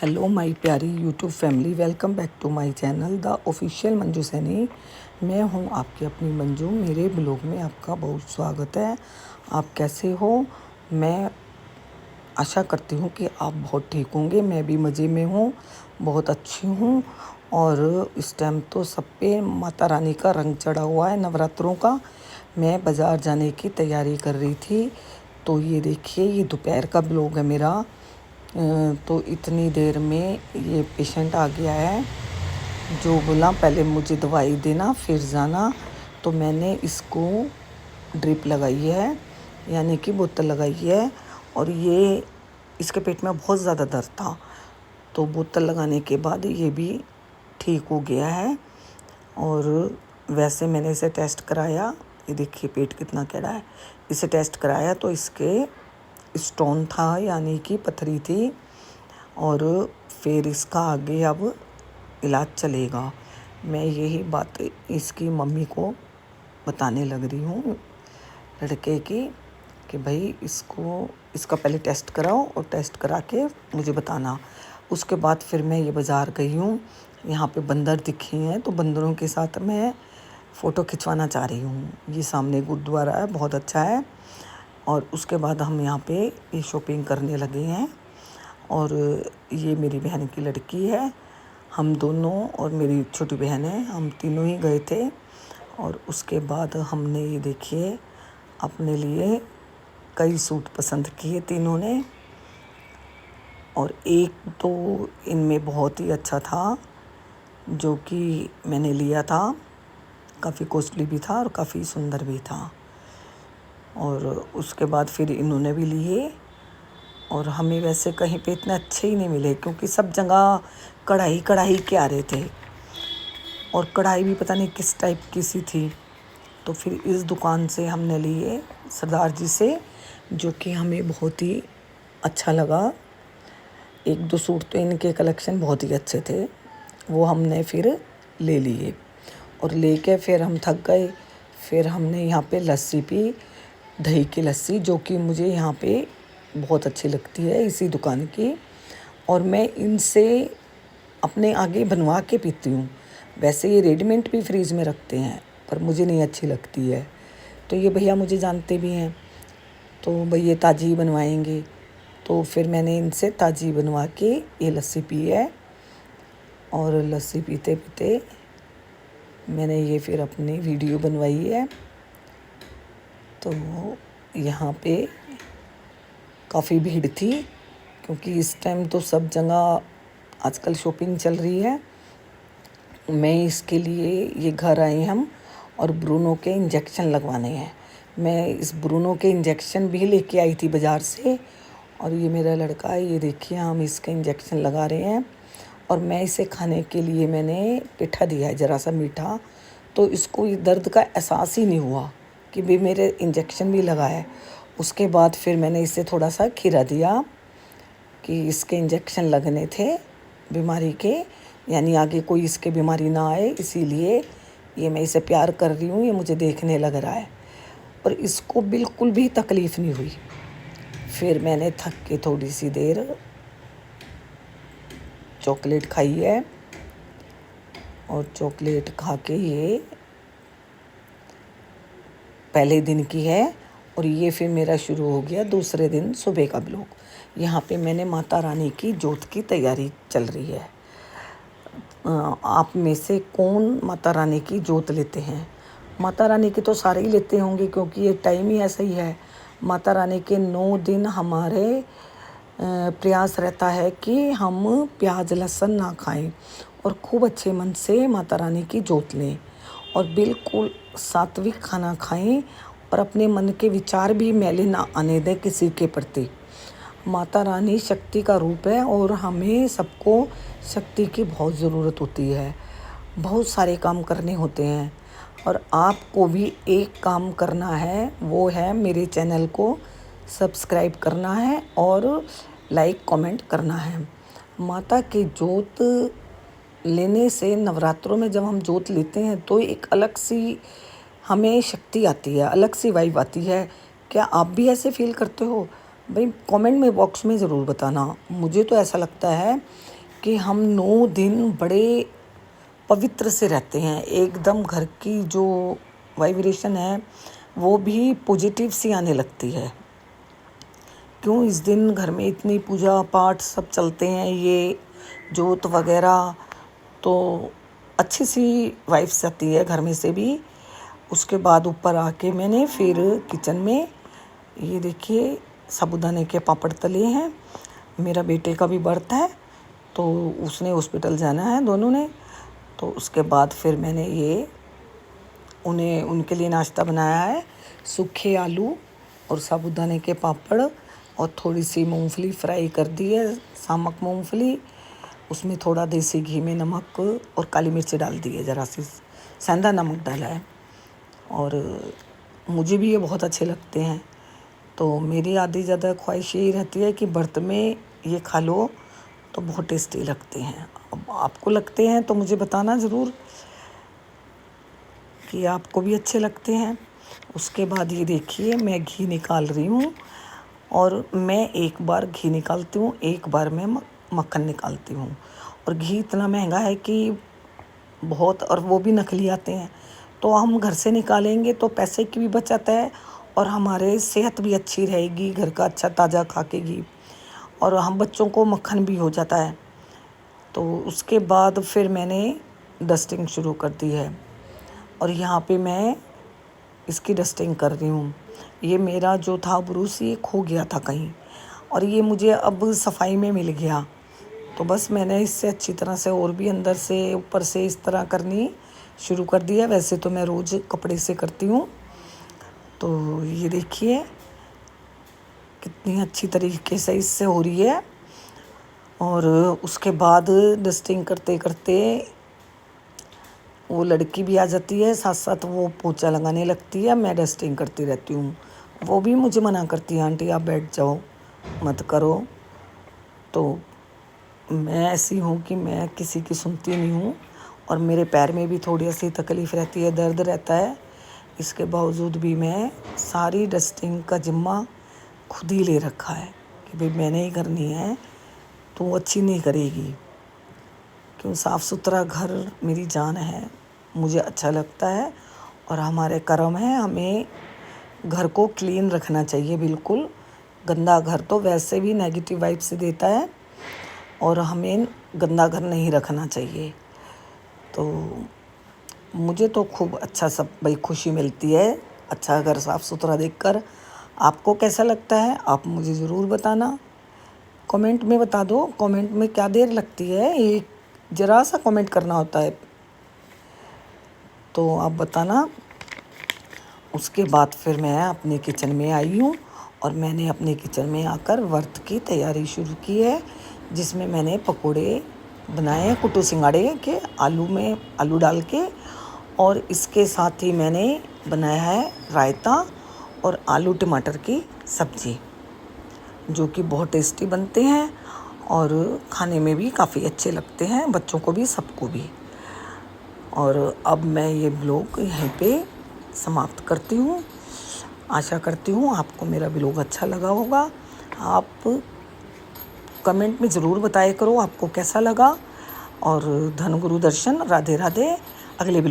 Hello my प्यारी YouTube family, welcome back to my channel the official Manju Saini. मैं हूं आपकी अपनी मंजू। मेरे ब्लॉग में आपका बहुत स्वागत है। आप कैसे हो? मैं आशा करती हूं कि आप बहुत ठीक होंगे। मैं भी मज़े में हूं, बहुत अच्छी हूं। और इस टाइम तो सब पे माता रानी का रंग चढ़ा हुआ है नवरात्रों का। मैं बाज़ार जाने की तैयारी कर रही थी, तो ये देखिए, ये दोपहर का ब्लॉग है मेरा। तो इतनी देर में ये पेशेंट आ गया है, जो बोला पहले मुझे दवाई देना फिर जाना। तो मैंने इसको ड्रिप लगाई है, यानी कि बोतल लगाई है। और ये इसके पेट में बहुत ज़्यादा दर्द था, तो बोतल लगाने के बाद ये भी ठीक हो गया है। और वैसे मैंने इसे टेस्ट कराया, ये देखिए पेट कितना कैड़ा है। इसे टेस्ट कराया तो इसके स्टोन था, यानी कि पथरी थी। और फिर इसका आगे अब इलाज चलेगा। मैं यही बात इसकी मम्मी को बताने लग रही हूँ, लड़के की, कि भाई इसका पहले टेस्ट कराओ और टेस्ट करा के मुझे बताना। उसके बाद फिर मैं ये बाज़ार गई हूँ। यहाँ पे बंदर दिखे हैं, तो बंदरों के साथ मैं फ़ोटो खिंचवाना चाह रही हूँ। ये सामने गुरुद्वारा है, बहुत अच्छा है। और उसके बाद हम यहाँ पे ये शॉपिंग करने लगे हैं। और ये मेरी बहन की लड़की है। हम दोनों और मेरी छोटी बहन है, हम तीनों ही गए थे। और उसके बाद हमने ये देखिए अपने लिए कई सूट पसंद किए तीनों ने। और एक तो इनमें बहुत ही अच्छा था, जो कि मैंने लिया था। काफ़ी कॉस्टली भी था और काफ़ी सुंदर भी था। और उसके बाद फिर इन्होंने भी लिए। और हमें वैसे कहीं पे इतने अच्छे ही नहीं मिले, क्योंकि सब जगह कढ़ाई के आ रहे थे। और कढ़ाई भी पता नहीं किस टाइप की सी थी। तो फिर इस दुकान से हमने लिए सरदार जी से, जो कि हमें बहुत ही अच्छा लगा। एक दो सूट तो इनके कलेक्शन बहुत ही अच्छे थे, वो हमने फिर ले लिए। और लेके फिर हम थक गए। फिर हमने यहाँ पे लस्सी पी, दही की लस्सी, जो कि मुझे यहाँ पे बहुत अच्छी लगती है इसी दुकान की। और मैं इनसे अपने आगे बनवा के पीती हूँ। वैसे ये रेडीमेड भी फ्रीज़ में रखते हैं, पर मुझे नहीं अच्छी लगती है। तो ये भैया मुझे जानते भी हैं, तो भई ये ताज़ी ही बनवाएंगे। तो फिर मैंने इनसे ताज़ी बनवा के ये लस्सी पी है। और लस्सी पीते पीते मैंने ये फिर अपनी वीडियो बनवाई है। तो यहाँ पे काफ़ी भीड़ थी, क्योंकि इस टाइम तो सब जगह आजकल शॉपिंग चल रही है। मैं इसके लिए ये घर आए हम, और ब्रूनो के इंजेक्शन लगवाने हैं। मैं इस ब्रूनो के इंजेक्शन भी लेके आई थी बाज़ार से। और ये मेरा लड़का है, ये देखिए हम इसके इंजेक्शन लगा रहे हैं। और मैं इसे खाने के लिए मैंने पिठा दिया है, ज़रा सा मीठा। तो इसको ये दर्द का एहसास ही नहीं हुआ कि भी मेरे इंजेक्शन भी लगा है। उसके बाद फिर मैंने इसे थोड़ा सा खीरा दिया, कि इसके इंजेक्शन लगने थे बीमारी के, यानी आगे कोई इसके बीमारी ना आए, इसीलिए ये मैं इसे प्यार कर रही हूँ। ये मुझे देखने लग रहा है, और इसको बिल्कुल भी तकलीफ़ नहीं हुई। फिर मैंने थक के थोड़ी सी देर चॉकलेट खाई है। और चॉकलेट खा के ये पहले दिन की है। और ये फिर मेरा शुरू हो गया दूसरे दिन सुबह का ब्लॉग। यहाँ पे मैंने माता रानी की जोत की तैयारी चल रही है। आप में से कौन माता रानी की जोत लेते हैं? माता रानी की तो सारे ही लेते होंगे, क्योंकि ये टाइम ही ऐसा ही है। माता रानी के 9 दिन हमारे प्रयास रहता है कि हम प्याज लहसुन ना खाएं, और खूब अच्छे मन से माता रानी की जोत लें, और बिल्कुल सात्विक खाना खाएं, और अपने मन के विचार भी मैले ना आने दें किसी के प्रति। माता रानी शक्ति का रूप है, और हमें सबको शक्ति की बहुत ज़रूरत होती है। बहुत सारे काम करने होते हैं, और आपको भी एक काम करना है, वो है मेरे चैनल को सब्सक्राइब करना है और लाइक कमेंट करना है। माता की जोत लेने से, नवरात्रों में जब हम जोत लेते हैं, तो एक अलग सी हमें शक्ति आती है, अलग सी वाइब आती है। क्या आप भी ऐसे फील करते हो? भाई कमेंट में बॉक्स में ज़रूर बताना। मुझे तो ऐसा लगता है कि हम 9 दिन बड़े पवित्र से रहते हैं, एकदम घर की जो वाइब्रेशन है वो भी पॉजिटिव सी आने लगती है। क्यों इस दिन घर में इतनी पूजा पाठ सब चलते हैं, ये जोत वगैरह, तो अच्छी सी वाइब्स आती है घर में से भी। उसके बाद ऊपर आके मैंने फिर किचन में ये देखिए साबूदाने के पापड़ तले हैं। मेरा बेटे का भी बर्थ है तो उसने हॉस्पिटल जाना है दोनों ने, तो उसके बाद फिर मैंने ये उनके लिए नाश्ता बनाया है, सूखे आलू और साबूदाने के पापड़ और थोड़ी सी मूंगफली फ्राई कर दी है, सामक मूंगफली। उसमें थोड़ा देसी घी में नमक और काली मिर्च डाल दी है, ज़रा सी सेंधा नमक डाला है। और मुझे भी ये बहुत अच्छे लगते हैं। तो मेरी आधी ज़्यादा ख्वाहिश यही रहती है कि व्रत में ये खा लो तो बहुत टेस्टी लगते हैं। अब आपको लगते हैं तो मुझे बताना ज़रूर कि आपको भी अच्छे लगते हैं। उसके बाद ये देखिए मैं घी निकाल रही हूँ, और मैं एक बार घी निकालती हूँ, एक बार मैं मक्खन निकालती हूँ। और घी इतना महंगा है कि बहुत, और वो भी नकली आते हैं। तो हम घर से निकालेंगे तो पैसे की भी बचत है और हमारे सेहत भी अच्छी रहेगी, घर का अच्छा ताज़ा खा के घी, और हम बच्चों को मक्खन भी हो जाता है। तो उसके बाद फिर मैंने डस्टिंग शुरू कर दी है, और यहाँ पे मैं इसकी डस्टिंग कर रही हूँ। ये मेरा जो था ब्रूस ये खो गया था कहीं, और ये मुझे अब सफाई में मिल गया, तो बस मैंने इससे अच्छी तरह से और भी अंदर से ऊपर से इस तरह करनी शुरू कर दिया। वैसे तो मैं रोज़ कपड़े से करती हूँ। तो ये देखिए कितनी अच्छी तरीके से इससे हो रही है। और उसके बाद डस्टिंग करते करते वो लड़की भी आ जाती है, साथ साथ वो पोछा लगाने लगती है, मैं डस्टिंग करती रहती हूँ। वो भी मुझे मना करती है, आंटी आप बैठ जाओ, मत करो। तो मैं ऐसी हूँ कि मैं किसी की सुनती नहीं हूँ, और मेरे पैर में भी थोड़ी सी तकलीफ़ रहती है, दर्द रहता है। इसके बावजूद भी मैं सारी डस्टिंग का ज़िम्मा खुद ही ले रखा है कि भाई मैंने ही करनी है, तो अच्छी नहीं करेगी। क्यों, साफ़ सुथरा घर मेरी जान है, मुझे अच्छा लगता है, और हमारे कर्म है हमें घर को क्लीन रखना चाहिए। बिल्कुल गंदा घर तो वैसे भी नेगेटिव वाइब से देता है, और हमें गंदा घर नहीं रखना चाहिए। तो मुझे तो खूब अच्छा सब भाई खुशी मिलती है अच्छा घर साफ़ सुथरा देखकर। आपको कैसा लगता है आप मुझे ज़रूर बताना, कमेंट में बता दो। कमेंट में क्या देर लगती है, एक ज़रा सा कमेंट करना होता है, तो आप बताना। उसके बाद फिर मैं अपने किचन में आई हूँ, और मैंने अपने किचन में आकर व्रत की तैयारी शुरू की है, जिसमें मैंने पकोड़े बनाए हैं कुट्टू सिंगाड़े के, आलू में आलू डाल के। और इसके साथ ही मैंने बनाया है रायता और आलू टमाटर की सब्ज़ी, जो कि बहुत टेस्टी बनते हैं और खाने में भी काफ़ी अच्छे लगते हैं, बच्चों को भी सबको भी। और अब मैं ये ब्लॉग यहीं पे समाप्त करती हूँ। आशा करती हूँ आपको मेरा ब्लॉग अच्छा लगा होगा। आप कमेंट में ज़रूर बताया करो आपको कैसा लगा। और धन गुरु दर्शन, राधे राधे। अगले ब्लॉग